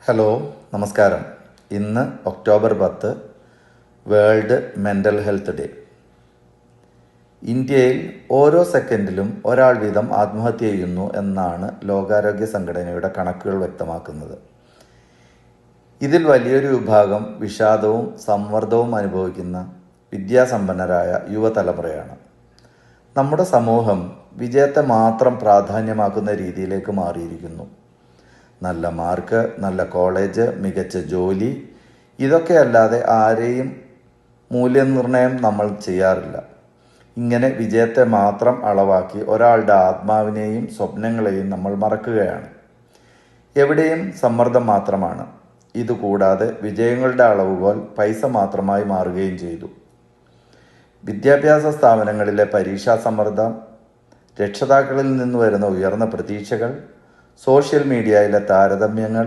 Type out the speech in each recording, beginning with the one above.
Hello, നമസ്കാരം. ഇന്ന് October 10 world mental health day. ഇന്ത്യയിൽ ഓരോ സെക്കൻഡിലും ഒരാൾ വീതം ആത്മഹത്യ ചെയ്യുന്നു എന്നാണ് ലോകാരോഗ്യ സംഘടനയുടെ കണക്കുകൾ വ്യക്തമാക്കുന്നത്. ഇതിൽ വലിയൊരു വിഭാഗം വിഷാദവും സമ്മർദ്ദവും അനുഭവിക്കുന്ന വിദ്യാസമ്പന്നരായ യുവതലമുറയാണ്. നമ്മുടെ സമൂഹം വിജയത്തെ മാത്രം പ്രാധാന്യമാക്കുന്ന രീതിയിലേക്ക് മാറിയിരിക്കുന്നു. നല്ല മാർക്ക്, നല്ല കോളേജ്, മികച്ച ജോലി, ഇതൊക്കെയല്ലാതെ ആരെയും മൂല്യനിർണ്ണയം നമ്മൾ ചെയ്യാറില്ല. ഇങ്ങനെ വിജയത്തെ മാത്രം അളവാക്കി ഒരാളുടെ ആത്മാവിനെയും സ്വപ്നങ്ങളെയും നമ്മൾ മറക്കുകയാണ്. എവിടെയും സമ്മർദ്ദം മാത്രമാണ്. ഇതുകൂടാതെ വിജയങ്ങളുടെ അളവുകോൽ പൈസ മാത്രമായി മാറുകയും ചെയ്തു. വിദ്യാഭ്യാസ സ്ഥാപനങ്ങളിലെ പരീക്ഷാ സമ്മർദ്ദം, രക്ഷിതാക്കളിൽ നിന്ന് വരുന്ന ഉയർന്ന പ്രതീക്ഷകൾ, സോഷ്യൽ മീഡിയയിലെ താരതമ്യങ്ങൾ,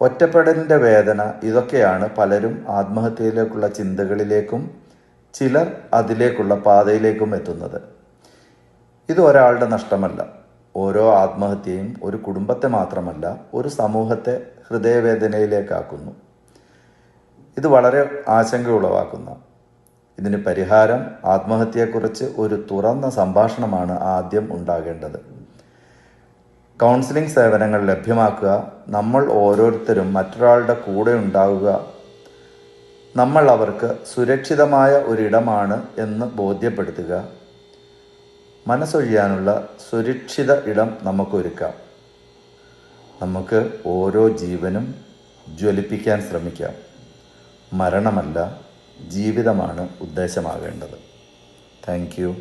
ഒറ്റപ്പെടലിൻ്റെ വേദന, ഇതൊക്കെയാണ് പലരും ആത്മഹത്യയിലേക്കുള്ള ചിന്തകളിലേക്കും ചിലർ അതിലേക്കുള്ള പാതയിലേക്കും എത്തുന്നത്. ഇത് ഒരാളുടെ നഷ്ടമല്ല. ഓരോ ആത്മഹത്യയും ഒരു കുടുംബത്തെ മാത്രമല്ല, ഒരു സമൂഹത്തെ ഹൃദയവേദനയിലേക്കാക്കുന്നു. ഇത് വളരെ ആശങ്ക ഉളവാക്കുന്ന. ഇതിന് പരിഹാരം ആത്മഹത്യയെക്കുറിച്ച് ഒരു തുറന്ന സംഭാഷണമാണ് ആദ്യം ഉണ്ടാകേണ്ടത്. കൗൺസിലിംഗ് സേവനങ്ങൾ ലഭ്യമാക്കുക, നമ്മൾ ഓരോരുത്തരും മറ്റൊരാളുടെ കൂടെ ഉണ്ടാവുക, നമ്മൾ അവർക്ക് സുരക്ഷിതമായ ഒരിടമാണ് എന്ന് ബോധ്യപ്പെടുത്തുക, മനസ്സൊഴിയാനുള്ള സുരക്ഷിത ഇടം നമുക്കൊരുക്കാം. നമുക്ക് ഓരോ ജീവനും ജ്വലിപ്പിക്കാൻ ശ്രമിക്കാം. മരണമല്ല, ജീവിതമാണ് ഉദ്ദേശമാകേണ്ടത്. Thank you.